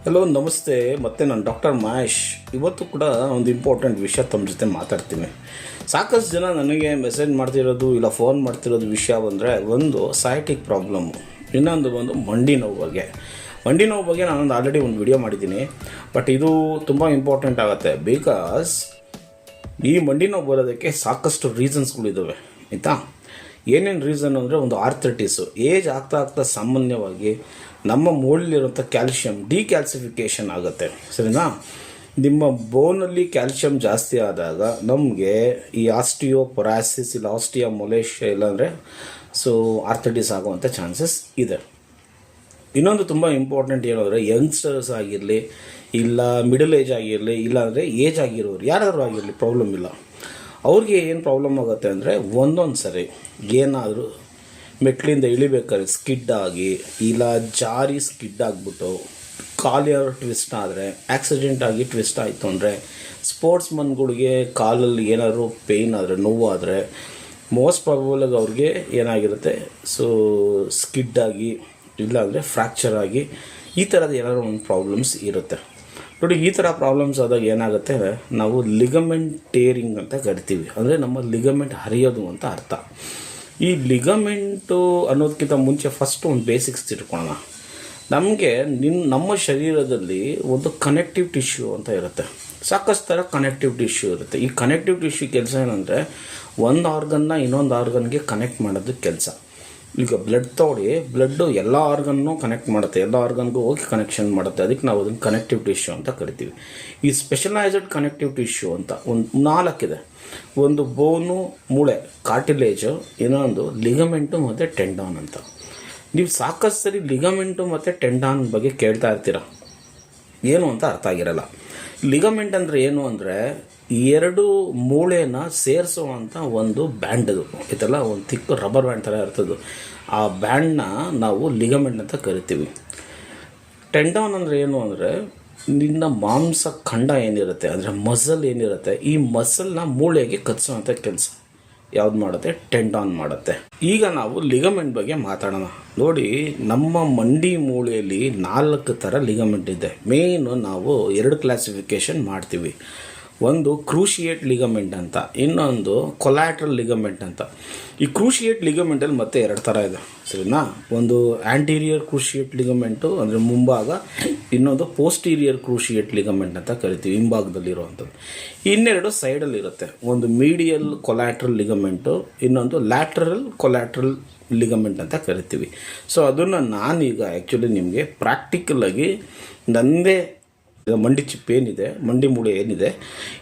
Hello ನಮಸ್ತೆ. ಮತ್ತೆ ನಾನು ಡಾಕ್ಟರ್ ಮಹೇಶ್. ಇವತ್ತು ಕೂಡ ಒಂದು ಇಂಪಾರ್ಟೆಂಟ್ ವಿಷಯ ತಮ್ಮ ಜೊತೆ ಮಾತಾಡ್ತೀನಿ. ಸಾಕಷ್ಟು ಜನ ನನಗೆ ಮೆಸೇಜ್ ಮಾಡ್ತಿರೋದು ಇಲ್ಲ ಫೋನ್ ಮಾಡ್ತಿರೋದು ವಿಷಯ ಬಂದರೆ ಒಂದು ಸಯಾಟಿಕ್ ಪ್ರಾಬ್ಲಮ್ಮು, ಇನ್ನೊಂದು ಬಂದು ಮಂಡಿ ನೋವು ಬಗ್ಗೆ ನಾನೊಂದು ಆಲ್ರೆಡಿ ಒಂದು ವಿಡಿಯೋ ಮಾಡಿದ್ದೀನಿ. ಬಟ್ ಇದು ತುಂಬ ಇಂಪಾರ್ಟೆಂಟ್ ಆಗುತ್ತೆ. ಬಿಕಾಸ್ ಈ ಮಂಡಿ ನೋವು ಬರೋದಕ್ಕೆ ಸಾಕಷ್ಟು ರೀಸನ್ಸ್ಗಳಿದ್ದಾವೆ ಆಯಿತಾ. ಏನೇನು ರೀಸನ್ ಅಂದರೆ ಒಂದು ಆರ್ಥ್ರೈಟಿಸು, ಏಜ್ ಆಗ್ತಾ ಸಾಮಾನ್ಯವಾಗಿ ನಮ್ಮ ಮೂಳೆಯಲ್ಲಿರುವಂಥ ಕ್ಯಾಲ್ಶಿಯಂ ಡಿಕ್ಯಾಲ್ಸಿಫಿಕೇಷನ್ ಆಗುತ್ತೆ. ಸರಿನಾ? ನಿಮ್ಮ ಬೋನಲ್ಲಿ ಕ್ಯಾಲ್ಶಿಯಂ ಜಾಸ್ತಿ ಆದಾಗ ನಮಗೆ ಈ ಆಸ್ಟಿಯೋಪೊರಾಸಿಸ್ ಇಲ್ಲ ಆಸ್ಟಿಯೋಮೊಲೇಷಿಯಾ ಇಲ್ಲಾಂದರೆ ಆರ್ಥ್ರೈಟಿಸ್ ಆಗುವಂಥ ಚಾನ್ಸಸ್ ಇದೆ. ಇನ್ನೊಂದು ತುಂಬ ಇಂಪಾರ್ಟೆಂಟ್ ಏನಂದರೆ ಯಂಗ್ಸ್ಟರ್ಸ್ ಆಗಿರಲಿ ಇಲ್ಲ ಮಿಡಲ್ ಏಜ್ ಆಗಿರಲಿ ಇಲ್ಲಾಂದರೆ ಏಜ್ ಆಗಿರೋರು ಯಾರಾದರೂ ಆಗಿರಲಿ ಪ್ರಾಬ್ಲಮ್ ಇಲ್ಲ. ಅವ್ರಿಗೆ ಏನು ಪ್ರಾಬ್ಲಮ್ ಆಗುತ್ತೆ ಅಂದರೆ ಒಂದೊಂದು ಸರಿ ಏನಾದರೂ ಮೆಟ್ಲಿಂದ ಇಳಿಬೇಕಾದ್ರೆ ಸ್ಕಿಡ್ ಆಗಿ ಇಲ್ಲ ಜಾರಿ ಸ್ಕಿಡ್ ಆಗಿಬಿಟ್ಟು ಕಾಲಿಯರ್ ಟ್ವಿಸ್ಟ್ ಆದರೆ ಆಕ್ಸಿಡೆಂಟ್ ಆಗಿ ಟ್ವಿಸ್ಟ್ ಆಯಿತು ಅಂದರೆ ಸ್ಪೋರ್ಟ್ಸ್ ಮನ್ಗಳಿಗೆ ಕಾಲಲ್ಲಿ ಏನಾದರೂ ಪೇಯ್ನ್ ಆದರೆ ನೋವಾದರೆ ಮೋಸ್ಟ್ ಪ್ರಾಬಬಲಾಗಿ ಅವ್ರಿಗೆ ಏನಾಗಿರುತ್ತೆ ಸ್ಕಿಡ್ ಆಗಿ ಇಲ್ಲಾಂದರೆ ಫ್ರ್ಯಾಕ್ಚರ್ ಆಗಿ ಈ ಥರದ ಏನಾದರೂ ಒಂದು ಪ್ರಾಬ್ಲಮ್ಸ್ ಇರುತ್ತೆ. ನೋಡಿ, ಈ ಥರ ಪ್ರಾಬ್ಲಮ್ಸ್ ಆದಾಗ ಏನಾಗುತ್ತೆ, ನಾವು ಲಿಗಮೆಂಟ್ ಟೇರಿಂಗ್ ಅಂತ ಕರಿತೀವಿ. ಅಂದರೆ ನಮ್ಮ ಲಿಗಮೆಂಟ್ ಹರಿಯೋದು ಅಂತ ಅರ್ಥ. ಈ ಲಿಗಮೆಂಟು ಅನ್ನೋದಕ್ಕಿಂತ ಮುಂಚೆ ಫಸ್ಟ್ ಒಂದು ಬೇಸಿಕ್ಸ್ ತಿಳ್ಕೊಳ್ಳೋಣ. ನಮಗೆ ನಮ್ಮ ಶರೀರದಲ್ಲಿ ಒಂದು ಕನೆಕ್ಟಿವ್ ಟಿಶ್ಯೂ ಅಂತ ಇರುತ್ತೆ. ಸಾಕಷ್ಟು ಥರ ಕನೆಕ್ಟಿವ್ ಟಿಶ್ಯೂ ಇರುತ್ತೆ. ಈ ಕನೆಕ್ಟಿವ್ ಟಿಶ್ಯೂ ಕೆಲಸ ಏನಂದರೆ ಒಂದು ಆರ್ಗನ್ನ ಇನ್ನೊಂದು ಆರ್ಗನ್ಗೆ ಕನೆಕ್ಟ್ ಮಾಡೋದು ಕೆಲಸ. ಈಗ ಬ್ಲಡ್ ತಗೊಳ್ಳಿ, ಬ್ಲಡ್ಡು ಎಲ್ಲ ಆರ್ಗನ್ನೂ ಕನೆಕ್ಟ್ ಮಾಡುತ್ತೆ, ಎಲ್ಲ ಆರ್ಗನ್ಗೂ ಹೋಗಿ ಕನೆಕ್ಷನ್ ಮಾಡುತ್ತೆ. ಅದಕ್ಕೆ ನಾವು ಅದನ್ನು ಕನೆಕ್ಟಿವ್ ಟಿಶ್ಯೂ ಅಂತ ಕರಿತೀವಿ. ಈ ಸ್ಪೆಷಲೈಸ್ಡ್ ಕನೆಕ್ಟಿವ್ ಟಿಶ್ಯೂ ಅಂತ ಒಂದು 4 ಇದೆ. ಒಂದು ಬೋನು, ಮೂಳೆ, ಕಾರ್ಟಿಲೇಜು, ಇನ್ನೊಂದು ಲಿಗಮೆಂಟು ಮತ್ತು ಟೆಂಡಾನ್ ಅಂತ. ನೀವು ಸಾಕಷ್ಟು ಸರಿ ಲಿಗಮೆಂಟು ಮತ್ತು ಟೆಂಡಾನ್ ಬಗ್ಗೆ ಕೇಳ್ತಾ ಇರ್ತೀರ, ಏನು ಅಂತ ಅರ್ಥ ಆಗಿರಲ್ಲ. ಲಿಗಮೆಂಟ್ ಅಂದರೆ ಏನು ಅಂದರೆ ಎರಡು ಮೂಳೆನ ಸೇರಿಸುವಂಥ ಒಂದು ಬ್ಯಾಂಡ್. ಅದು ಇದೆಲ್ಲ ಒಂದು ತಿಕ್ಕು ರಬ್ಬರ್ ಬ್ಯಾಂಡ್ ಥರ ಇರ್ತದೆ. ಆ ಬ್ಯಾಂಡ್ನ ನಾವು ಲಿಗಮೆಂಟ್ ಅಂತ ಕರಿತೀವಿ. ಟೆಂಡಾನ್ ಅಂದರೆ ಏನು ಅಂದರೆ ನಿನ್ನ ಮಾಂಸ ಖಂಡ ಏನಿರುತ್ತೆ, ಅಂದರೆ ಮಸಲ್ ಏನಿರುತ್ತೆ, ಈ ಮಸಲ್ನ ಮೂಳೆಗೆ ಕಚ್ಸುವಂಥ ಕೆಲಸ ಯಾವ್ದು ಮಾಡುತ್ತೆ? ಟೆಂಡಾನ್ ಮಾಡುತ್ತೆ. ಈಗ ನಾವು ಲಿಗಮೆಂಟ್ ಬಗ್ಗೆ ಮಾತಾಡೋಣ. ನೋಡಿ, ನಮ್ಮ ಮಂಡಿ ಮೂಳೆಯಲ್ಲಿ 4 ಥರ ಲಿಗಮೆಂಟ್ ಇದೆ. ಮೇಯ್ನು ನಾವು 2 ಕ್ಲಾಸಿಫಿಕೇಷನ್ ಮಾಡ್ತೀವಿ. ಒಂದು ಕ್ರೂಷಿಯೇಟ್ ಲಿಗಮೆಂಟ್ ಅಂತ, ಇನ್ನೊಂದು ಕೊಲ್ಯಾಟ್ರಲ್ ಲಿಗಮೆಂಟ್ ಅಂತ. ಈ ಕ್ರೂಷಿಯೇಟ್ ಲಿಗಮೆಂಟಲ್ಲಿ ಮತ್ತೆ 2 ಥರ ಇದೆ. ಸರಿನಾ? ಒಂದು ಆ್ಯಂಟೀರಿಯರ್ ಕ್ರೂಷಿಯೇಟ್ ಲಿಗಮೆಂಟು ಅಂದರೆ ಮುಂಭಾಗ, ಇನ್ನೊಂದು ಪೋಸ್ಟೀರಿಯರ್ ಕ್ರೂಷಿಯೇಟ್ ಲಿಗಮೆಂಟ್ ಅಂತ ಕರಿತೀವಿ, ಹಿಂಭಾಗದಲ್ಲಿರುವಂಥದ್ದು. ಇನ್ನೆರಡು ಸೈಡಲ್ಲಿರುತ್ತೆ. ಒಂದು ಮೀಡಿಯಲ್ ಕೊಲ್ಯಾಟ್ರಲ್ ಲಿಗಮೆಂಟು, ಇನ್ನೊಂದು ಲ್ಯಾಟ್ರಲ್ ಕೊಲ್ಯಾಟ್ರಲ್ ಲಿಗಮೆಂಟ್ ಅಂತ ಕರಿತೀವಿ. ಅದನ್ನು ನಾನೀಗ ಆ್ಯಕ್ಚುಲಿ ನಿಮಗೆ ಪ್ರಾಕ್ಟಿಕಲಾಗಿ ನನ್ನದೇ ಮಂಡಿ ಚಿಪ್ ಏನಿದೆ, ಮಂಡಿ ಮೂಳೆ ಏನಿದೆ,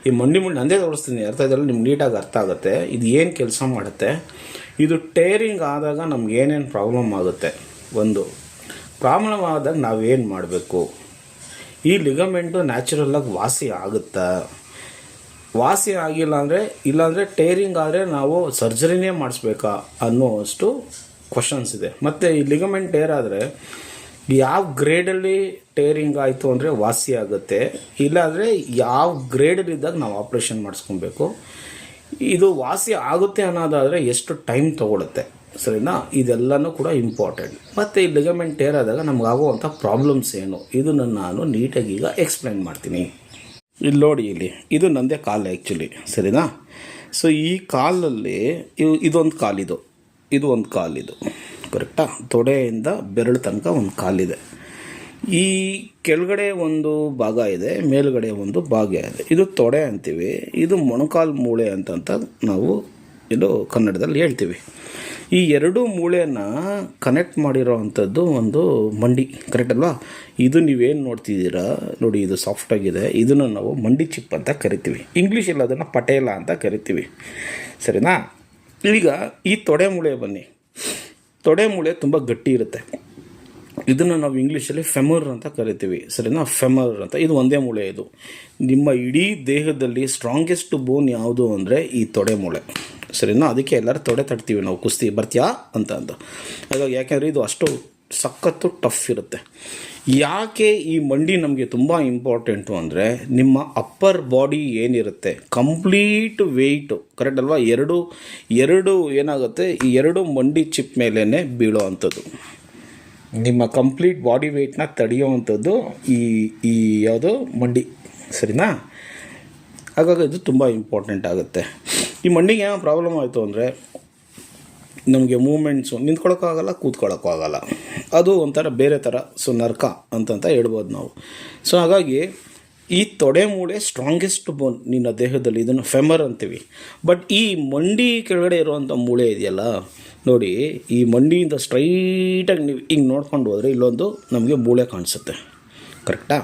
ಈ ಮಂಡಿ ಮೂಳೆ ನಂದೇ ತೋರಿಸ್ತೀನಿ. ಅರ್ಥ ಇದೆಲ್ಲ ನಿಮ್ಗೆ ನೀಟಾಗಿ ಅರ್ಥ ಆಗುತ್ತೆ. ಇದು ಏನು ಕೆಲಸ ಮಾಡುತ್ತೆ, ಇದು ಟೇರಿಂಗ್ ಆದಾಗ ನಮ್ಗೆ ಏನೇನು ಪ್ರಾಬ್ಲಮ್ ಆಗುತ್ತೆ, ಒಂದು ಪ್ರಾಬ್ಲಮ್ ಆದಾಗ ನಾವೇನು ಮಾಡಬೇಕು, ಈ ಲಿಗಮೆಂಟು ನ್ಯಾಚುರಲಾಗಿ ವಾಸಿ ಆಗುತ್ತಾ, ವಾಸಿ ಆಗಿಲ್ಲ ಅಂದರೆ ಇಲ್ಲಾಂದರೆ ಟೇರಿಂಗ್ ಆದರೆ ನಾವು ಸರ್ಜರಿನೇ ಮಾಡಿಸ್ಬೇಕಾ ಅನ್ನೋಷ್ಟು ಕ್ವಶನ್ಸ್ ಇದೆ. ಮತ್ತು ಈ ಲಿಗಮೆಂಟ್ ಟೇರ್ ಆದರೆ ಯಾವ ಗ್ರೇಡಲ್ಲಿ ಟೇರಿಂಗ್ ಆಯಿತು ಅಂದರೆ ವಾಸಿ ಆಗುತ್ತೆ, ಇಲ್ಲಾಂದರೆ ಯಾವ ಗ್ರೇಡಲ್ಲಿದ್ದಾಗ ನಾವು ಆಪ್ರೇಷನ್ ಮಾಡಿಸ್ಕೊಬೇಕು. ಇದು ವಾಸಿ ಆಗುತ್ತೆ ಅನ್ನೋದಾದರೆ ಎಷ್ಟು ಟೈಮ್ ತೊಗೊಳುತ್ತೆ, ಸರಿನಾ? ಇದೆಲ್ಲನೂ ಕೂಡ ಇಂಪಾರ್ಟೆಂಟ್. ಮತ್ತು ಈ ಲಿಗಮೆಂಟ್ ಟೇರ್ ಆದಾಗ ನಮಗಾಗುವಂಥ ಪ್ರಾಬ್ಲಮ್ಸ್ ಏನು, ಇದನ್ನು ನಾನು ನೀಟಾಗಿ ಈಗ ಎಕ್ಸ್ಪ್ಲೈನ್ ಮಾಡ್ತೀನಿ. ಇಲ್ಲಿ ನೋಡಿ, ಇದು ನನ್ನದೇ ಕಾಲು ಆ್ಯಕ್ಚುಲಿ, ಸರಿನಾ? ಈ ಕಾಲಲ್ಲಿ ಇದೊಂದು ಕಾಲಿದು, ಇದು ಒಂದು ಕಾಲಿದು, ಕರೆಕ್ಟಾ? ತೊಡೆಯಿಂದ ಬೆರಳು ತನಕ ಒಂದು ಕಾಲಿದೆ. ಈ ಕೆಳಗಡೆ ಒಂದು ಭಾಗ ಇದೆ, ಮೇಲುಗಡೆ ಒಂದು ಭಾಗ ಇದೆ. ಇದು ತೊಡೆ ಅಂತೀವಿ, ಇದು ಮೊಣಕಾಲು ಮೂಳೆ ಅಂತ ನಾವು ಇದು ಕನ್ನಡದಲ್ಲಿ ಹೇಳ್ತೀವಿ. ಈ 2 ಮೂಳೆನ ಕನೆಕ್ಟ್ ಮಾಡಿರೋ ಅಂಥದ್ದು ಒಂದು ಮಂಡಿ, ಕರೆಕ್ಟ್ ಅಲ್ವಾ? ಇದು ನೀವೇನು ನೋಡ್ತಿದ್ದೀರಾ ನೋಡಿ, ಇದು ಸಾಫ್ಟಾಗಿದೆ. ಇದನ್ನು ನಾವು ಮಂಡಿ ಚಿಪ್ ಅಂತ ಕರಿತೀವಿ. ಇಂಗ್ಲೀಷಲ್ಲಿ ಅದನ್ನು ಪಟೇಲ ಅಂತ ಕರಿತೀವಿ, ಸರಿನಾ? ಈಗ ಈ ತೊಡೆ ಮೂಳೆ ಬನ್ನಿ. ತೊಡೆ ಮೂಳೆ ತುಂಬ ಗಟ್ಟಿ ಇರುತ್ತೆ. ಇದನ್ನು ನಾವು ಇಂಗ್ಲೀಷಲ್ಲಿ ಫೆಮರ್ ಅಂತ ಕರಿತೀವಿ, ಸರಿನಾ? ಫೆಮರ್ ಅಂತ. ಇದು ಒಂದೇ ಮೂಳೆ. ಇದು ನಿಮ್ಮ ಇಡೀ ದೇಹದಲ್ಲಿ ಸ್ಟ್ರಾಂಗೆಸ್ಟ್ ಬೋನ್ ಯಾವುದು ಅಂದರೆ ಈ ತೊಡೆ ಮೂಳೆ, ಸರಿನಾ? ಅದಕ್ಕೆ ಎಲ್ಲರೂ ತೊಡೆ ತಟ್ತೀವಿ ನಾವು, ಕುಸ್ತಿ ಬರ್ತೀಯಾ ಅಂತ. ಹಾಗಾಗಿ ಯಾಕೆಂದರೆ ಇದು ಅಷ್ಟು ಸಖತ್ತು ಟಫ್ ಇರುತ್ತೆ. ಯಾಕೆ ಈ ಮಂಡಿ ನಮಗೆ ತುಂಬ ಇಂಪಾರ್ಟೆಂಟು ಅಂದರೆ ನಿಮ್ಮ ಅಪ್ಪರ್ ಬಾಡಿ ಏನಿರುತ್ತೆ ಕಂಪ್ಲೀಟ್ ವೆಯ್ಟು, ಕರೆಕ್ಟ್ ಅಲ್ವಾ? ಎರಡು ಏನಾಗುತ್ತೆ, ಈ 2 ಮಂಡಿ ಚಿಪ್ ಮೇಲೇ ಬೀಳೋ ಅಂಥದ್ದು. ನಿಮ್ಮ ಕಂಪ್ಲೀಟ್ ಬಾಡಿ ವೆಯ್ಟ್ನ ತಡೆಯುವಂಥದ್ದು ಈ ಈ ಯಾವುದು ಮಂಡಿ, ಸರಿನಾ? ಹಾಗಾಗಿ ಇದು ತುಂಬ ಇಂಪಾರ್ಟೆಂಟ್ ಆಗುತ್ತೆ. ಈ ಮಂಡಿಗೆ ಏನೋ ಪ್ರಾಬ್ಲಮ್ ಆಯಿತು ಅಂದರೆ ನಮಗೆ ಮೂಮೆಂಟ್ಸು ನಿಂತ್ಕೊಳ್ಳೋಕ್ಕಾಗಲ್ಲ, ಕೂತ್ಕೊಳ್ಳೋಕ್ಕಾಗಲ್ಲ, ಅದು ಒಂಥರ ಬೇರೆ ಥರ. ನರ್ಕ ಅಂತಂತ ಹೇಳ್ಬೋದು ನಾವು. ಹಾಗಾಗಿ ಈ ತೊಡೆ ಮೂಳೆ ಸ್ಟ್ರಾಂಗೆಸ್ಟ್ ಬೋನ್ ನಿನ್ನ ದೇಹದಲ್ಲಿ, ಇದನ್ನು ಫೆಮರ್ ಅಂತೀವಿ. ಬಟ್ ಈ ಮಂಡಿ ಕೆಳಗಡೆ ಇರುವಂಥ ಮೂಳೆ ಇದೆಯಲ್ಲ ನೋಡಿ, ಈ ಮಂಡಿಯಿಂದ ಸ್ಟ್ರೈಟಾಗಿ ನೀವು ಹಿಂಗೆ ನೋಡ್ಕೊಂಡು ಹೋದರೆ ಇಲ್ಲೊಂದು ನಮಗೆ ಮೂಳೆ ಕಾಣಿಸುತ್ತೆ, ಕರೆಕ್ಟಾ?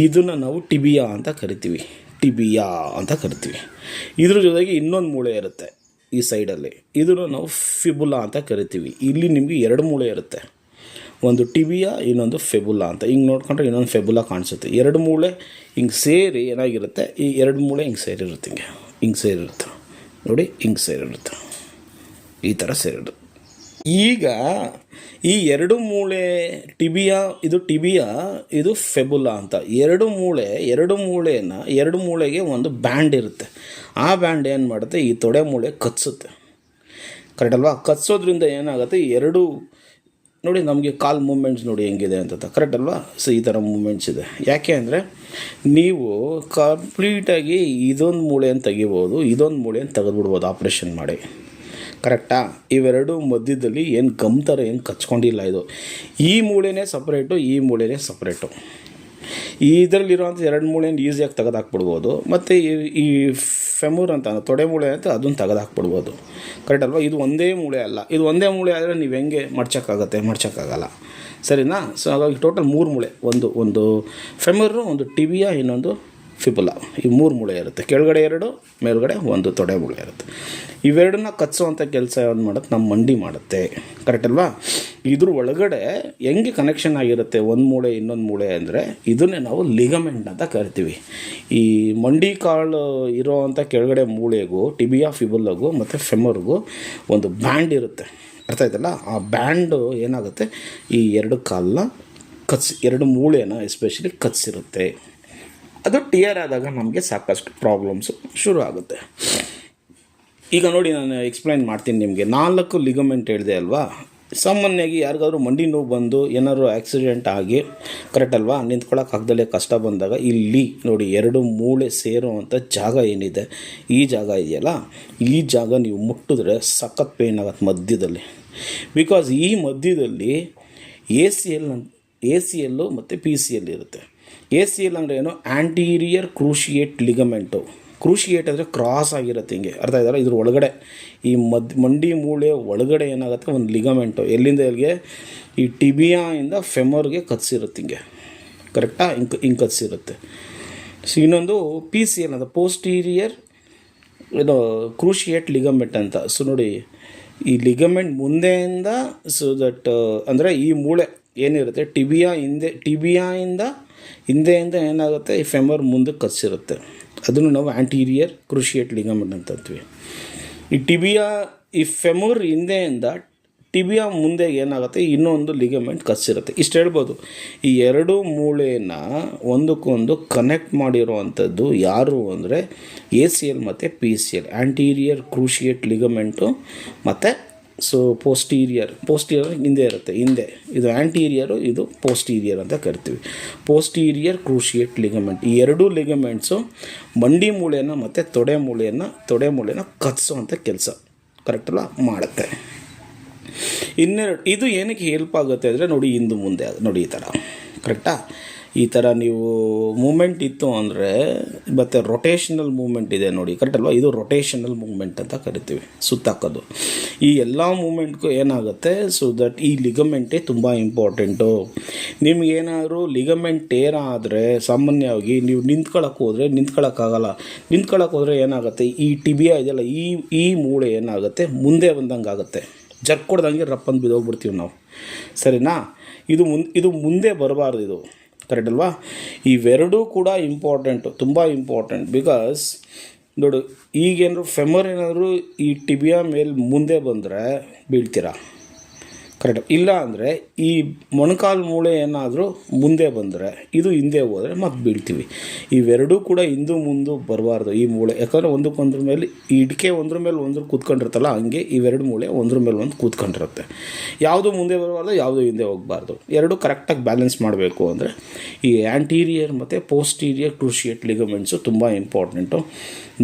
ಇದನ್ನು ನಾವು ಟಿಬಿಯಾ ಅಂತ ಕರಿತೀವಿ, ಟಿಬಿಯಾ ಅಂತ ಕರಿತೀವಿ. ಇದ್ರ ಜೊತೆಗೆ ಇನ್ನೊಂದು ಮೂಳೆ ಇರುತ್ತೆ ಈ ಸೈಡಲ್ಲಿ, ಇದನ್ನು ನಾವು ಫಿಬುಲಾ ಅಂತ ಕರಿತೀವಿ. ಇಲ್ಲಿ ನಿಮಗೆ 2 ಮೂಳೆ ಇರುತ್ತೆ, ಒಂದು ಟಿಬಿಯಾ, ಇನ್ನೊಂದು ಫೆಬುಲಾ ಅಂತ. ಹಿಂಗೆ ನೋಡ್ಕೊಂಡ್ರೆ ಇನ್ನೊಂದು ಫೆಬುಲಾ ಕಾಣಿಸುತ್ತೆ. 2 ಮೂಳೆ ಹಿಂಗೆ ಸೇರಿ ಏನಾಗಿರುತ್ತೆ, ಈ 2 ಮೂಳೆ ಹಿಂಗೆ ಸೇರಿರುತ್ತೆ, ಹಿಂಗೆ ಸೇರಿರುತ್ತೆ ನೋಡಿ, ಹಿಂಗೆ ಸೇರಿರುತ್ತೆ, ಈ ಥರ ಸೇರಿರುತ್ತೆ. ಈಗ ಈ 2 ಮೂಳೆ ಟಿಬಿಯಾ, ಇದು ಟಿಬಿಯಾ, ಇದು ಫೆಬುಲಾ ಅಂತ. 2 ಮೂಳೆನ 2 ಮೂಳೆಗೆ ಒಂದು ಬ್ಯಾಂಡ್ ಇರುತ್ತೆ. ಆ ಬ್ಯಾಂಡ್ ಏನು ಮಾಡುತ್ತೆ, ಈ ತೊಡೆ ಮೂಳೆ ಕಚ್ಚುತ್ತೆ, ಕರೆಕ್ಟ್ ಅಲ್ವಾ? ಕಚ್ಚೋದ್ರಿಂದ ಏನಾಗುತ್ತೆ, 2 ನೋಡಿ ನಮಗೆ ಕಾಲ್ ಮೂಮೆಂಟ್ಸ್ ನೋಡಿ ಹೆಂಗಿದೆ ಅಂತ, ಕರೆಕ್ಟ್ ಅಲ್ವಾ? ಈ ಥರ ಮೂಮೆಂಟ್ಸ್ ಇದೆ. ಯಾಕೆ ಅಂದರೆ ನೀವು ಕಂಪ್ಲೀಟಾಗಿ ಇದೊಂದು ಮೂಳೆಯನ್ನು ತೆಗಿಬೋದು, ಇದೊಂದು ಮೂಳೆಯನ್ನು ತೆಗೆದುಬಿಡ್ಬೋದು ಆಪ್ರೇಷನ್ ಮಾಡಿ, ಕರೆಕ್ಟಾ? ಇವೆರಡು ಮಧ್ಯದಲ್ಲಿ ಏನು ಥರ ಏನು ಕಚ್ಕೊಂಡಿಲ್ಲ. ಇದು ಈ ಮೂಳೆನೇ ಸಪ್ರೇಟು, ಈ ಮೂಳೆನೇ ಸಪ್ರೇಟು. ಇದರಲ್ಲಿರುವಂಥ 2 ಮೂಳೆಯನ್ನು ಈಸಿಯಾಗಿ ತೆಗೆದಾಕ್ಬಿಡ್ಬೋದು. ಮತ್ತು ಈ ಫೆಮೂರ್ ಅಂತ ತೊಡೆ ಮೂಳೆ ಅಂತ ಅದನ್ನು ತೆಗೆದಾಕ್ಬಿಡ್ಬೋದು, ಕರೆಕ್ಟ್ ಅಲ್ವಾ? ಇದು ಒಂದೇ ಮೂಳೆ ಅಲ್ಲ. ಇದು ಒಂದೇ ಮೂಳೆ ಆದರೆ ನೀವು ಹೆಂಗೆ ಮಡ್ಚೋಕ್ಕಾಗಲ್ಲ, ಸರಿನಾ? ಹಾಗಾಗಿ ಟೋಟಲ್ 3 ಮೂಳೆ, ಒಂದು ಫೆಮೂರು, ಒಂದು ಟಿಬಿಯಾ, ಇನ್ನೊಂದು ಫಿಬುಲಾ. ಈ 3 ಮೂಳೆ ಇರುತ್ತೆ, ಕೆಳಗಡೆ 2, ಮೇಲ್ಗಡೆ 1 ತೊಡೆ ಮೂಳೆ ಇರುತ್ತೆ. ಇವೆರಡನ್ನ ಕಚ್ಚುವಂಥ ಕೆಲಸ ಏನು ಮಾಡುತ್ತೆ, ನಮ್ಮ ಮಂಡಿ ಮಾಡುತ್ತೆ, ಕರೆಕ್ಟ್ ಅಲ್ವಾ? ಇದ್ರ ಒಳಗಡೆ ಹೆಂಗೆ ಕನೆಕ್ಷನ್ ಆಗಿರುತ್ತೆ ಒಂದು ಮೂಳೆ ಇನ್ನೊಂದು ಮೂಳೆ ಅಂದರೆ ಇದನ್ನೇ ನಾವು ಲಿಗಮೆಂಟ್ ಅಂತ ಕರಿತೀವಿ. ಈ ಮಂಡಿ ಕಾಳು ಇರೋವಂಥ ಕೆಳಗಡೆ ಮೂಳೆಗೂ, ಟಿಬಿಯಾ, ಫಿಬುಲಾಗೂ ಮತ್ತು ಫೆಮರ್ಗೂ ಒಂದು ಬ್ಯಾಂಡ್ ಇರುತ್ತೆ, ಅರ್ಥ ಆಯ್ತಲ್ಲ? ಆ ಬ್ಯಾಂಡು ಏನಾಗುತ್ತೆ, ಈ 2 ಕಾಲನ್ನ 2 ಮೂಳೆನ ಎಸ್ಪೆಷಲಿ ಕಚ್ಚಿರುತ್ತೆ. ಅದು ಟಿಯರ್ ಆದಾಗ ನಮಗೆ ಸಾಕಷ್ಟು ಪ್ರಾಬ್ಲಮ್ಸು ಶುರು ಆಗುತ್ತೆ. ಈಗ ನೋಡಿ, ನಾನು ಎಕ್ಸ್ಪ್ಲೈನ್ ಮಾಡ್ತೀನಿ ನಿಮಗೆ. 4 ಲಿಗಮೆಂಟ್ ಹೇಳಿದೆ ಅಲ್ವಾ? ಸಾಮಾನ್ಯವಾಗಿ ಯಾರಿಗಾದ್ರೂ ಮಂಡಿ ನೋವು ಬಂದು ಏನಾದ್ರು ಆಕ್ಸಿಡೆಂಟ್ ಆಗಿ, ಕರೆಕ್ಟ್ ಅಲ್ವಾ, ನಿಂತ್ಕೊಳ್ಳೋಕ್ಕಾಗ್ದಲೇ ಕಷ್ಟ ಬಂದಾಗ ಇಲ್ಲಿ ನೋಡಿ 2 ಮೂಳೆ ಸೇರುವಂಥ ಜಾಗ ಏನಿದೆ, ಈ ಜಾಗ ಇದೆಯಲ್ಲ, ಈ ಜಾಗ ನೀವು ಮುಟ್ಟಿದ್ರೆ ಸಖತ್ ಪೇಯ್ನ್ ಆಗುತ್ತೆ ಮಧ್ಯದಲ್ಲಿ. ಬಿಕಾಸ್ ಈ ಮಧ್ಯದಲ್ಲಿ ಎ ಸಿ ಎಲ್ಲು ಮತ್ತು ಪಿ ಸಿ ಎಲ್ ಇರುತ್ತೆ. ACL ಅಂದರೆ ಏನು, ಆ್ಯಂಟೀರಿಯರ್ ಕ್ರೂಷಿಯೇಟ್ ಲಿಗಮೆಂಟು. ಕ್ರೂಷಿಯೇಟ್ ಅಂದರೆ ಕ್ರಾಸ್ ಆಗಿರುತ್ತೆ, ಹಿಂಗೆ, ಅರ್ಥ ಆಯ್ತಲ್ಲ? ಇದ್ರ ಒಳಗಡೆ ಈ ಮಂಡಿ ಮೂಳೆ ಒಳಗಡೆ ಏನಾಗುತ್ತೆ, ಒಂದು ಲಿಗಮೆಂಟು ಎಲ್ಲಿಂದ ಎಲ್ಲಿಗೆ, ಈ ಟಿಬಿಯಾಯಿಂದ ಫೆಮರ್ಗೆ ಕಚ್ಚಿರುತ್ತೆ, ಹಿಂಗೆ, ಕರೆಕ್ಟಾ? ಹಿಂಗೆ ಕಚ್ಚಿರುತ್ತೆ. ಇನ್ನೊಂದು PCL ಅಂತ, ಪೋಸ್ಟೀರಿಯರ್ ಕ್ರೂಷಿಯೇಟ್ ಲಿಗಮೆಂಟ್ ಅಂತ. ನೋಡಿ, ಈ ಲಿಗಮೆಂಟ್ ಮುಂದೆಯಿಂದ ದಟ್ ಅಂದರೆ ಈ ಮೂಳೆ ಏನಿರುತ್ತೆ, ಟಿಬಿಯಾಯಿಂದ ಹಿಂದೆಯಿಂದ ಏನಾಗುತ್ತೆ, ಈ ಫೆಮರ್ ಮುಂದೆ ಕಚ್ಚಿರುತ್ತೆ. ಅದನ್ನು ನಾವು ಆ್ಯಂಟೀರಿಯರ್ ಕ್ರೂಷಿಯೇಟ್ ಲಿಗಮೆಂಟ್ ಅಂತ ಅಂತೀವಿ. ಈ ಫೆಮರ್ ಹಿಂದೆಯಿಂದ ಟಿಬಿಯಾ ಮುಂದೆ ಏನಾಗುತ್ತೆ, ಇನ್ನೊಂದು ಲಿಗಮೆಂಟ್ ಕಚ್ಚಿರುತ್ತೆ. ಇಷ್ಟು ಹೇಳ್ಬೋದು. ಈ 2 ಮೂಳೆನ ಒಂದಕ್ಕೊಂದು ಕನೆಕ್ಟ್ ಮಾಡಿರುವಂಥದ್ದು ಯಾರು ಅಂದರೆ ACL ಮತ್ತು PCL, ಆ್ಯಂಟೀರಿಯರ್ ಕ್ರೂಷಿಯೇಟ್ ಲಿಗಮೆಂಟು ಮತ್ತು ಪೋಸ್ಟೀರಿಯರ್ ಹಿಂದೆ ಇರುತ್ತೆ, ಹಿಂದೆ. ಇದು ಆ್ಯಂಟೀರಿಯರು, ಇದು ಪೋಸ್ಟೀರಿಯರ್ ಅಂತ ಕರಿತೀವಿ. Posterior cruciate ligament. ಈ 2 ಲಿಗಮೆಂಟ್ಸು ಮಂಡಿ ಮೂಳೆಯನ್ನು ಮತ್ತು ತೊಡೆ ಮೂಳೆನ ಕಚ್ಸುವಂಥ ಕೆಲಸ, ಕರೆಕ್ಟಲ್ಲ, ಮಾಡುತ್ತೆ. ಇದು ಏನಕ್ಕೆ ಹೆಲ್ಪ್ ಆಗುತ್ತೆ ಅಂದರೆ ನೋಡಿ, ಹಿಂದೆ ಮುಂದೆ ನೋಡಿ, ಈ ಥರ, ಕರೆಕ್ಟಾ? ಈ ಥರ ನೀವು ಮೂಮೆಂಟ್ ಇತ್ತು ಅಂದರೆ, ಮತ್ತು ರೊಟೇಷನಲ್ ಮೂಮೆಂಟ್ ಇದೆ ನೋಡಿ, ಕರೆಕ್ಟ್ ಅಲ್ವಾ? ಇದು ರೊಟೇಷನಲ್ ಮೂಮೆಂಟ್ ಅಂತ ಕರಿತೀವಿ, ಸುತ್ತಾಕೋದು. ಈ ಎಲ್ಲ ಮೂಮೆಂಟ್ಗೂ ಏನಾಗುತ್ತೆ, ದಟ್ ಈ ಲಿಗಮೆಂಟೇ ತುಂಬ ಇಂಪಾರ್ಟೆಂಟು. ನಿಮಗೇನಾದ್ರು ಲಿಗಮೆಂಟ್ ಟೇರ್ ಆದರೆ ಸಾಮಾನ್ಯವಾಗಿ ನೀವು ನಿಂತ್ಕೊಳ್ಳೋಕ್ಕಾಗಲ್ಲ. ಹೋದರೆ ಏನಾಗುತ್ತೆ, ಈ ಟಿಬಿಯಾ ಇದೆಯಲ್ಲ, ಈ ಮೂಳೆ ಏನಾಗುತ್ತೆ, ಮುಂದೆ ಬಂದಂಗೆ ಆಗುತ್ತೆ. ಜರ್ಕ್ ಕೊಡ್ದಂಗೆ ರಪ್ಪಂದು ಬಿದ್ದೋಗ್ಬಿಡ್ತೀವಿ ನಾವು, ಸರಿನಾ? ಇದು ಮುಂದೆ ಬರಬಾರ್ದು, ಇದು ಕರೆಕ್ಟ್ ಅಲ್ವಾ? ಇವೆರಡೂ ಕೂಡ ಇಂಪಾರ್ಟೆಂಟು, ತುಂಬ ಇಂಪಾರ್ಟೆಂಟ್. ಬಿಕಾಸ್ ನೋಡು, ಈಗೇನಾದ್ರು ಫೆಮರ್ ಏನಾದರೂ ಈ ಟಿಬಿಯಾ ಮೇಲೆ ಮುಂದೆ ಬಂದರೆ ಬೀಳ್ತೀರಾ, ಕರೆಕ್ಟ್. ಇಲ್ಲ ಅಂದರೆ ಈ ಮೊಣಕಾಲು ಮೂಳೆ ಏನಾದರೂ ಮುಂದೆ ಬಂದರೆ ಇದು ಹಿಂದೆ ಹೋದರೆ ಮತ್ತೆ ಬೀಳ್ತೀವಿ. ಇವೆರಡೂ ಕೂಡ ಹಿಂದು ಮುಂದೆ ಬರಬಾರ್ದು ಈ ಮೂಳೆ. ಯಾಕಂದರೆ ಒಂದಕ್ಕೊಂದ್ರ ಮೇಲೆ ಈ ಇಡಿಕೆ ಒಂದ್ರ ಮೇಲೆ ಒಂದ್ರ ಕೂತ್ಕೊಂಡಿರುತ್ತಲ್ಲ, ಹಂಗೆ ಇವೆರಡು ಮೂಳೆ ಒಂದ್ರ ಮೇಲೆ ಒಂದು ಕೂತ್ಕೊಂಡಿರುತ್ತೆ. ಯಾವುದು ಮುಂದೆ ಬರಬಾರ್ದು, ಯಾವುದು ಹಿಂದೆ ಹೋಗಬಾರ್ದು, ಎರಡು ಕರೆಕ್ಟಾಗಿ ಬ್ಯಾಲೆನ್ಸ್ ಮಾಡಬೇಕು ಅಂದರೆ ಈ ಆ್ಯಂಟೀರಿಯರ್ ಮತ್ತು ಪೋಸ್ಟೀರಿಯರ್ ಕ್ರೂಷಿಯೇಟ್ ಲಿಗಮೆಂಟ್ಸು ತುಂಬ ಇಂಪಾರ್ಟೆಂಟು.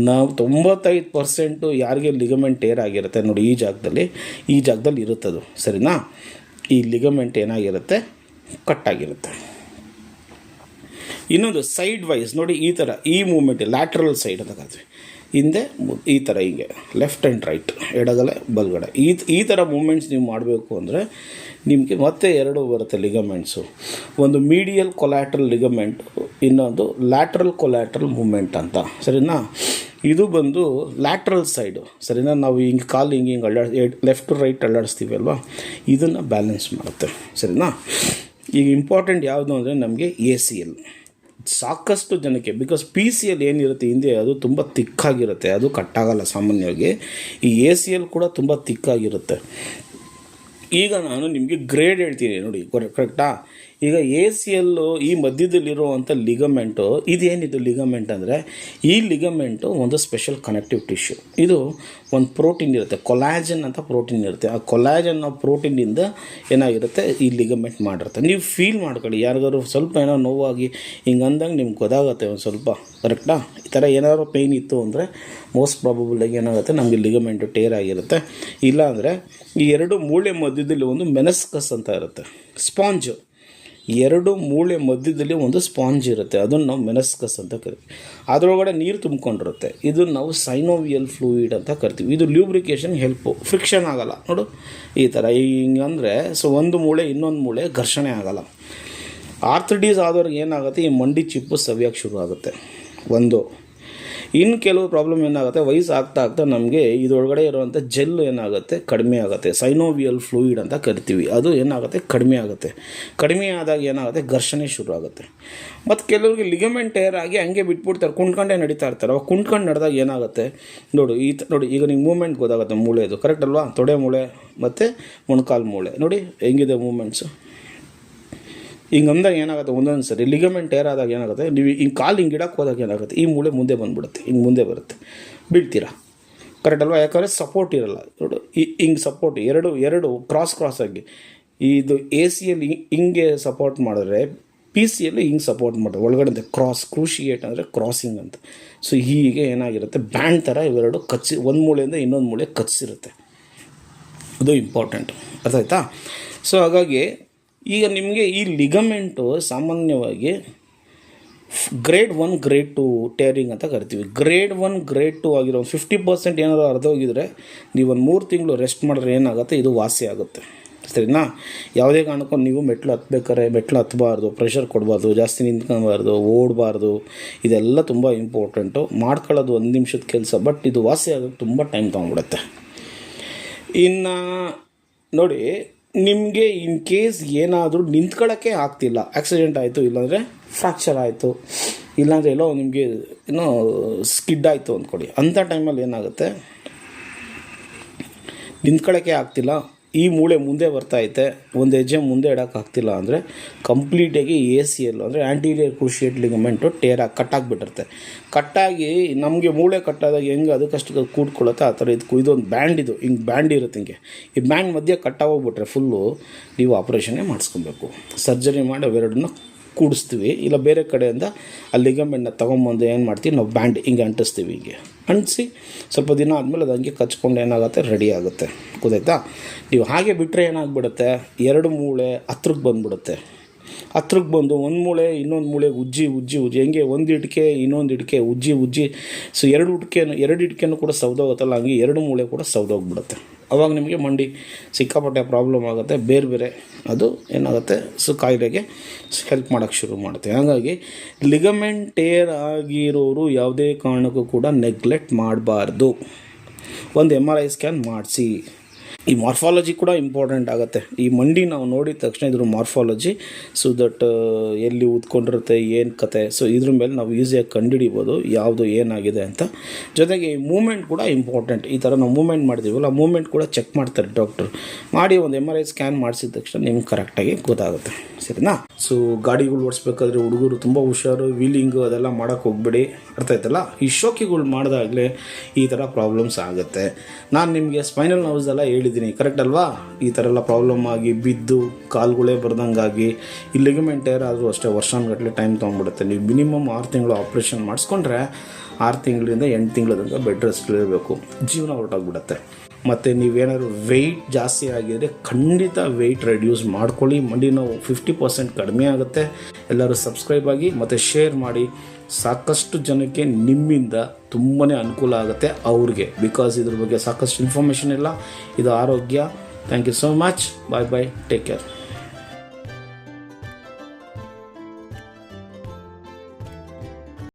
ನಾವು 95% ಯಾರಿಗೆ ಲಿಗಮೆಂಟ್ ಟೇರ್ ಆಗಿರುತ್ತೆ ನೋಡಿ, ಈ ಜಾಗದಲ್ಲಿ ಇರುತ್ತದು, ಸರಿನಾ? ಈ ಲಿಗಮೆಂಟ್ ಏನಾಗಿರುತ್ತೆ, ಕಟ್ಟಾಗಿರುತ್ತೆ. ಇನ್ನೊಂದು ಸೈಡ್ ವೈಸ್ ನೋಡಿ, ಈ ಥರ ಈ ಮೂಮೆಂಟ್ ಲ್ಯಾಟ್ರಲ್ ಸೈಡ್ ಅಂತ ಕರಿತೀವಿ. ಹಿಂದೆ ಈ ಥರ ಹಿಂಗೆ ಲೆಫ್ಟ್ ಆ್ಯಂಡ್ ರೈಟ್, ಎಡಗಡೆ ಬಲಗಡೆ, ಈ ಥರ ಮೂಮೆಂಟ್ಸ್ ನೀವು ಮಾಡಬೇಕು ಅಂದರೆ ನಿಮಗೆ ಮತ್ತೆ ಎರಡು ಬರುತ್ತೆ ಲಿಗಮೆಂಟ್ಸು. ಒಂದು ಮೀಡಿಯಲ್ ಕೊಲ್ಯಾಟ್ರಲ್ ಲಿಗಮೆಂಟು, ಇನ್ನೊಂದು ಲ್ಯಾಟ್ರಲ್ ಕೊಲ್ಯಾಟ್ರಲ್ ಮೂಮೆಂಟ್ ಅಂತ, ಸರಿನಾ? ಇದು ಬಂದು ಲ್ಯಾಟ್ರಲ್ ಸೈಡು, ಸರಿನಾ? ನಾವು ಹಿಂಗೆ ಕಾಲು ಹಿಂಗೆ ಲೆಫ್ಟ್ ಟು ರೈಟ್ ಅಲ್ಲಾಡಿಸ್ತೀವಿ ಅಲ್ವಾ, ಇದನ್ನು ಬ್ಯಾಲೆನ್ಸ್ ಮಾಡುತ್ತೆ, ಸರಿನಾ? ಈಗ ಇಂಪಾರ್ಟೆಂಟ್ ಯಾವುದು ಅಂದರೆ ನಮಗೆ ACL. ಸಾಕಷ್ಟು ಜನಕ್ಕೆ ಬಿಕಾಸ್ PCL ಏನಿರುತ್ತೆ ಹಿಂದೆ ಅದು ತುಂಬ ತಿಕ್ಕಾಗಿರುತ್ತೆ, ಅದು ಕಟ್ಟಾಗಲ್ಲ ಸಾಮಾನ್ಯವಾಗಿ. ಈ ACL ಕೂಡ ತುಂಬ ತಿಕ್ಕಾಗಿರುತ್ತೆ. ಈಗ ನಾನು ನಿಮಗೆ ಗ್ರೇಡ್ ಹೇಳ್ತೀನಿ ನೋಡಿ, ಕರೆಕ್ಟಾ? ಈಗ ACL ಈ ಮಧ್ಯದಲ್ಲಿರುವಂಥ ಲಿಗಮೆಂಟು, ಇದೇನಿದು ಲಿಗಮೆಂಟ್ ಅಂದರೆ ಈ ಲಿಗಮೆಂಟು ಒಂದು ಸ್ಪೆಷಲ್ ಕನೆಕ್ಟಿವ್ ಟಿಶ್ಯೂ. ಇದು ಒಂದು ಪ್ರೋಟೀನ್ ಇರುತ್ತೆ, ಕೊಲಾಜನ್ ಅಂತ ಪ್ರೋಟೀನ್ ಇರುತ್ತೆ. ಆ ಕೊಲಾಜನ್ ಪ್ರೋಟೀನಿಂದ ಏನಾಗಿರುತ್ತೆ, ಈ ಲಿಗಮೆಂಟ್ ಮಾಡಿರುತ್ತೆ. ನೀವು ಫೀಲ್ ಮಾಡ್ಕೊಳ್ಳಿ, ಯಾರಿಗಾದ್ರು ಸ್ವಲ್ಪ ಏನೋ ನೋವಾಗಿ ಹಿಂಗೆ ಅಂದಂಗೆ ನಿಮ್ಗೆ ಗೊತ್ತಾಗುತ್ತೆ ಒಂದು ಸ್ವಲ್ಪ, ಕರೆಕ್ಟಾ? ಈ ಥರ ಏನಾದ್ರು ಪೇಯ್ನ್ ಇತ್ತು ಅಂದರೆ ಮೋಸ್ಟ್ ಪ್ರಾಬಬಲಾಗಿ ಏನಾಗುತ್ತೆ, ನಮಗೆ ಲಿಗಮೆಂಟು ಟೇರ್ ಆಗಿರುತ್ತೆ. ಇಲ್ಲಾಂದರೆ ಈ ಎರಡು ಮೂಳೆ ಮಧ್ಯದಲ್ಲಿ ಒಂದು ಮೆನಸ್ಕಸ್ ಅಂತ ಇರುತ್ತೆ, ಸ್ಪಾಂಜು. ಎರಡು ಮೂಳೆ ಮಧ್ಯದಲ್ಲಿ ಒಂದು ಸ್ಪಾಂಜ್ ಇರುತ್ತೆ, ಅದನ್ನು ನಾವು ಮೆನಸ್ಕಸ್ ಅಂತ ಕರಿತೀವಿ. ಅದರೊಳಗಡೆ ನೀರು ತುಂಬಿಕೊಂಡಿರುತ್ತೆ, ಇದನ್ನು ನಾವು ಸೈನೋವಿಯಲ್ ಫ್ಲೂಯಿಡ್ ಅಂತ ಕರಿತೀವಿ. ಇದು ಲ್ಯೂಬ್ರಿಕೇಷನ್ ಹೆಲ್ಪು, ಫ್ರಿಕ್ಷನ್ ಆಗೋಲ್ಲ ನೋಡು ಈ ಥರ ಹಿಂಗಂದರೆ. ಸೊ ಒಂದು ಮೂಳೆ ಇನ್ನೊಂದು ಮೂಳೆ ಘರ್ಷಣೆ ಆಗೋಲ್ಲ. ಆರ್ಥ್ರೈಟಿಸ್ ಆದವ್ರಿಗೆ ಏನಾಗುತ್ತೆ, ಈ ಮಂಡಿ ಚಿಪ್ಪು ಸವಿಯೋಕ್ಕೆ ಶುರು ಆಗುತ್ತೆ ಒಂದು. ಇನ್ನು ಕೆಲವು ಪ್ರಾಬ್ಲಮ್ ಏನಾಗುತ್ತೆ, ವಯಸ್ಸು ಆಗ್ತಾ ನಮಗೆ ಇದರೊಳಗಡೆ ಇರುವಂಥ ಜೆಲ್ ಏನಾಗುತ್ತೆ, ಕಡಿಮೆ ಆಗುತ್ತೆ. ಸೈನೋವಿಯಲ್ ಫ್ಲೂಯಿಡ್ ಅಂತ ಕರಿತೀವಿ, ಅದು ಏನಾಗುತ್ತೆ, ಕಡಿಮೆ ಆಗುತ್ತೆ. ಕಡಿಮೆ ಆದಾಗ ಏನಾಗುತ್ತೆ, ಘರ್ಷಣೆ ಶುರು ಆಗುತ್ತೆ. ಮತ್ತು ಕೆಲವರಿಗೆ ಲಿಗಮೆಂಟ್ ಟೇರ್ ಆಗಿ ಹಂಗೆ ಬಿಟ್ಬಿಡ್ತಾರೆ, ಕುಂಡ್ಕೊಂಡೇ ನಡೀತಾ ಇರ್ತಾರೆ. ಅವಾಗ ಕುಂಡ್ಕೊಂಡು ನಡೆದಾಗ ಏನಾಗುತ್ತೆ ನೋಡಿ, ನೋಡಿ ಈಗ ನಿಮ್ಗೆ ಮೂಮೆಂಟ್ ಗೊತ್ತಾಗುತ್ತೆ ಮೂಳೆದು, ಕರೆಕ್ಟ್ ಅಲ್ವಾ? ತೊಡೆ ಮೂಳೆ ಮತ್ತು ಮೊಣಕಾಲು ಮೂಳೆ ನೋಡಿ ಹೆಂಗಿದೆ ಮೂಮೆಂಟ್ಸು. ಹಿಂಗೆ ಅಂದಾಗ ಏನಾಗುತ್ತೆ, ಒಂದೊಂದು ಸರಿ ಲಿಗಮೆಂಟ್ ಟೇರ್ ಆದಾಗ ಏನಾಗುತ್ತೆ, ನೀವು ಹಿಂಗೆ ಕಾಲು ಹಿಂಗೆ ಇಡಕ್ಕೆ ಹೋದಾಗ ಏನಾಗುತ್ತೆ, ಈ ಮೂಳೆ ಮುಂದೆ ಬಂದುಬಿಡುತ್ತೆ, ಹಿಂಗೆ ಮುಂದೆ ಬರುತ್ತೆ, ಬೀಳ್ತೀರಾ, ಕರೆಕ್ಟ್ ಅಲ್ವಾ? ಯಾಕಂದರೆ ಸಪೋರ್ಟ್ ಇರಲ್ಲ ನೋಡು, ಹಿಂಗೆ ಸಪೋರ್ಟ್ ಎರಡು ಕ್ರಾಸ್ ಆಗಿ ಇದು ACL ಹಿಂಗೆ ಸಪೋರ್ಟ್ ಮಾಡಿದ್ರೆ PCL ಹಿಂಗೆ ಸಪೋರ್ಟ್ ಮಾಡೋದು, ಒಳಗಡೆ ಕ್ರೂಷಿಯೇಟ್ ಅಂದರೆ ಕ್ರಾಸಿಂಗ್ ಅಂತ. ಸೊ ಹೀಗೆ ಏನಾಗಿರುತ್ತೆ, ಬ್ಯಾಂಡ್ ಥರ ಇವೆರಡು ಒಂದು ಮೂಳೆಯಿಂದ ಇನ್ನೊಂದು ಮೂಳೆ ಕಚ್ಚಿರುತ್ತೆ. ಅದು ಇಂಪಾರ್ಟೆಂಟು, ಅರ್ಥ ಆಯ್ತಾ? ಸೊ ಹಾಗಾಗಿ ಈಗ ನಿಮಗೆ ಈ ಲಿಗಮೆಂಟು ಸಾಮಾನ್ಯವಾಗಿ ಗ್ರೇಡ್ 1 ಗ್ರೇಡ್ 2 ಟೇರಿಂಗ್ ಅಂತ ಕರಿತೀವಿ. ಗ್ರೇಡ್ 1 ಗ್ರೇಡ್ 2 ಆಗಿರೋ 50% ಏನಾದರೂ ಅರ್ಧೋಗಿದ್ರೆ ನೀವು ಒಂದು 3 ತಿಂಗಳು ರೆಸ್ಟ್ ಮಾಡಿದ್ರೆ ಏನಾಗುತ್ತೆ, ಇದು ವಾಸಿ ಆಗುತ್ತೆ, ಸರಿನಾ? ಯಾವುದೇ ಕಾರಣಕ್ಕೂ ನೀವು ಮೆಟ್ಲು ಹತ್ತಬಾರ್ದು, ಪ್ರೆಷರ್ ಕೊಡಬಾರ್ದು, ಜಾಸ್ತಿ ನಿಂತ್ಕೊಬಾರ್ದು, ಓಡಬಾರ್ದು. ಇದೆಲ್ಲ ತುಂಬ ಇಂಪಾರ್ಟೆಂಟು. ಮಾಡ್ಕೊಳ್ಳೋದು 1 ನಿಮಿಷದ ಕೆಲಸ, ಬಟ್ ಇದು ವಾಸಿ ಆಗೋಕ್ಕೆ ತುಂಬ ಟೈಮ್ ತೊಗೊಂಡ್ಬಿಡುತ್ತೆ. ಇನ್ನು ನೋಡಿ, ನಿಮಗೆ ಇನ್ ಕೇಸ್ ಏನಾದರೂ ನಿಂತ್ಕೊಳ್ಳೋಕ್ಕೆ ಆಗ್ತಿಲ್ಲ, ಆಕ್ಸಿಡೆಂಟ್ ಆಯಿತು, ಇಲ್ಲಾಂದರೆ ಫ್ರ್ಯಾಕ್ಚರ್ ಆಯಿತು, ಇಲ್ಲಾಂದರೆ ಎಲ್ಲೋ ನಿಮಗೆ ಏನೋ ಸ್ಕಿಡ್ ಆಯಿತು ಅಂದ್ಕೊಳ್ಳಿ, ಅಂಥ ಟೈಮಲ್ಲಿ ಏನಾಗುತ್ತೆ, ನಿಂತ್ಕೊಳ್ಳೋಕ್ಕೆ ಆಗ್ತಿಲ್ಲ, ಈ ಮೂಳೆ ಮುಂದೆ ಬರ್ತೈತೆ, ಒಂದು ಹೆಜ್ಜೆ ಮುಂದೆ ಇಡೋಕ್ಕಾಗ್ತಿಲ್ಲ ಅಂದರೆ ಕಂಪ್ಲೀಟಾಗಿ ACL ಅಂದರೆ ಆ್ಯಂಟೀರಿಯರ್ ಕ್ರೂಷಿಯೇಟ್ ಲಿಗಮೆಂಟು ಕಟ್ಟಾಗಿಬಿಟ್ಟಿರುತ್ತೆ. ಕಟ್ಟಾಗಿ ನಮಗೆ ಮೂಳೆ ಕಟ್ಟಾದಾಗ ಹೆಂಗೆ ಅದಕ್ಕಷ್ಟು ಕೂಡ್ಕೊಳ್ಳುತ್ತೆ ಆ ಥರ ಇದೊಂದು ಬ್ಯಾಂಡ್, ಹಿಂಗೆ ಬ್ಯಾಂಡ್ ಇರುತ್ತೆ. ಹಿಂಗೆ ಈ ಬ್ಯಾಂಡ್ ಮಧ್ಯೆ ಕಟ್ಟಾಗೋಗ್ಬಿಟ್ರೆ ಫುಲ್ಲು ನೀವು ಆಪ್ರೇಷನ್ನೇ ಮಾಡಿಸ್ಕೊಬೇಕು. ಸರ್ಜರಿ ಮಾಡಿ ಅವೆರಡನ್ನ ಕೂಡಿಸ್ತೀವಿ, ಇಲ್ಲ ಬೇರೆ ಕಡೆಯಿಂದ ಆ ಲಿಗಮೆಂಟ್ನ ತೊಗೊಂಬಂದು ಏನು ಮಾಡ್ತೀವಿ, ನಾವು ಬ್ಯಾಂಡ್ ಹಿಂಗೆ ಅಂಟಿಸ್ತೀವಿ. ಹಿಂಗೆ ಅಂಟಿಸಿ ಸ್ವಲ್ಪ ದಿನ ಆದಮೇಲೆ ಅದು ಹಂಗೆ ಕಚ್ಕೊಂಡು ಏನಾಗುತ್ತೆ, ರೆಡಿ ಆಗುತ್ತೆ, ಗೊತ್ತಾಯ್ತಾ? ನೀವು ಹಾಗೆ ಬಿಟ್ಟರೆ ಏನಾಗ್ಬಿಡುತ್ತೆ, ಎರಡು ಮೂಳೆ ಹತ್ರಕ್ಕೆ ಬಂದುಬಿಡುತ್ತೆ. ಹತ್ರಕ್ಕೆ ಬಂದು ಒಂದು ಮೂಳೆ ಇನ್ನೊಂದು ಮೂಳೆಗೆ ಉಜ್ಜಿ ಹೆಂಗೆ ಒಂದು ಇಟ್ಕೆ ಇನ್ನೊಂದು ಇಟ್ಕೆ ಉಜ್ಜಿ ಸೊ ಎರಡು ಇಟ್ಕೆನೂ ಕೂಡ ಸೌದೋಗುತ್ತಲ್ಲ, ಹಂಗೆ ಎರಡು ಮೂಳೆ ಕೂಡ ಸೌದೋಗ್ಬಿಡುತ್ತೆ. ಅವಾಗ ನಿಮಗೆ ಮಂಡಿ ಸಿಕ್ಕಾಪಟ್ಟೆ ಪ್ರಾಬ್ಲಮ್ ಆಗುತ್ತೆ, ಬೇರೆ ಅದು ಏನಾಗುತ್ತೆ, ಸೊ ಕಾಯಿಲೆಗೆ ಹೆಲ್ಪ್ ಮಾಡೋಕ್ಕೆ ಶುರು ಮಾಡುತ್ತೆ. ಹಾಗಾಗಿ ಲಿಗಮೆಂಟ್ ಟೇರ್ ಆಗಿರೋರು ಯಾವುದೇ ಕಾರಣಕ್ಕೂ ಕೂಡ ನೆಗ್ಲೆಕ್ಟ್ ಮಾಡಬಾರ್ದು. ಒಂದು MRI ಸ್ಕ್ಯಾನ್ ಮಾಡಿಸಿ. ಈ ಮಾರ್ಫಾಲಜಿ ಕೂಡ ಇಂಪಾರ್ಟೆಂಟ್ ಆಗುತ್ತೆ. ಈ ಮಂಡಿ ನಾವು ನೋಡಿದ ತಕ್ಷಣ ಇದ್ರ ಮಾರ್ಫಾಲಜಿ, ಸೊ ದಟ್ ಎಲ್ಲಿ ಉತ್ಕೊಂಡಿರುತ್ತೆ, ಏನು ಕತೆ, ಸೊ ಇದ್ರ ಮೇಲೆ ನಾವು ಈಸಿಯಾಗಿ ಕಂಡುಹಿಡಿಬೋದು ಯಾವುದು ಏನಾಗಿದೆ ಅಂತ. ಜೊತೆಗೆ ಈ ಮೂಮೆಂಟ್ ಕೂಡ ಇಂಪಾರ್ಟೆಂಟ್. ಈ ಥರ ನಾವು ಮೂಮೆಂಟ್ ಮಾಡ್ತೀವಲ್ಲ, ಮೂಮೆಂಟ್ ಕೂಡ ಚೆಕ್ ಮಾಡ್ತಾರೆ ಡಾಕ್ಟ್ರು. ಮಾಡಿ ಒಂದು MRI ಸ್ಕ್ಯಾನ್ ಮಾಡಿಸಿದ ತಕ್ಷಣ ನಿಮ್ಗೆ ಕರೆಕ್ಟಾಗಿ ಗೊತ್ತಾಗುತ್ತೆ, ಸರಿನಾ? ಸೊ ಗಾಡಿಗಳು ಓಡಿಸ್ಬೇಕಾದ್ರೆ ಹುಡುಗರು ತುಂಬ ಹುಷಾರು, ವೀಲಿಂಗು ಅದೆಲ್ಲ ಮಾಡೋಕ್ಕೆ ಹೋಗ್ಬೇಡಿ, ಅರ್ಥ ಆಯ್ತಲ್ಲ? ಈ ಶೋಕಿಗಳು ಮಾಡಿದಾಗಲೇ ಈ ಥರ ಪ್ರಾಬ್ಲಮ್ಸ್ ಆಗುತ್ತೆ. ನಾನು ನಿಮಗೆ ಸ್ಪೈನಲ್ ನರ್ವ್ಸ್ ಎಲ್ಲ ಹೇಳಿದ್ದೀನಿ, ಕರೆಕ್ಟ್ ಅಲ್ವಾ? ಈ ಥರ ಎಲ್ಲ ಪ್ರಾಬ್ಲಮ್ ಆಗಿ ಬಿದ್ದು ಕಾಲುಗಳೇ ಬರ್ದಂಗಾಗಿ, ಈ ಲಿಗಮೆಂಟ್ ಟೇರ್ ಆದರೂ ಅಷ್ಟೇ ವರ್ಷಾನುಗಟ್ಟಲೆ ಟೈಮ್ ತೊಗೊಂಡ್ಬಿಡುತ್ತೆ. ನೀವು ಮಿನಿಮಮ್ 6 ತಿಂಗಳು ಆಪ್ರೇಷನ್ ಮಾಡಿಸ್ಕೊಂಡ್ರೆ 6 ತಿಂಗಳಿಂದ 8 ತಿಂಗಳ ತನಕ ಬೆಡ್ ರೆಸ್ಟ್ಲಿರಬೇಕು, ಜೀವನ ಹೊರಟೋಗ್ಬಿಡುತ್ತೆ. ಮತ್ತು ನೀವೇನಾದ್ರು ವೆಯ್ಟ್ ಜಾಸ್ತಿ ಆಗಿದರೆ ಖಂಡಿತ ವೆಯ್ಟ್ ರೆಡ್ಯೂಸ್ ಮಾಡ್ಕೊಳ್ಳಿ. ಮಂಡಿ ನೋವು 50% ಕಡಿಮೆ ಆಗುತ್ತೆ. ಎಲ್ಲರೂ ಸಬ್ಸ್ಕ್ರೈಬ್ ಆಗಿ ಮತ್ತು ಶೇರ್ ಮಾಡಿ. ಸಾಕಷ್ಟು ಜನಕ್ಕೆ ನಿಮ್ಮಿಂದ ತುಂಬಾ ಅನುಕೂಲ ಆಗುತ್ತೆ ಅವ್ರಿಗೆ, ಬಿಕಾಸ್ ಇದ್ರ ಬಗ್ಗೆ ಸಾಕಷ್ಟು ಇನ್ಫಾರ್ಮೇಷನ್ ಇಲ್ಲ. ಇದು ಆರೋಗ್ಯ. Thank you so much. Bye bye, take care.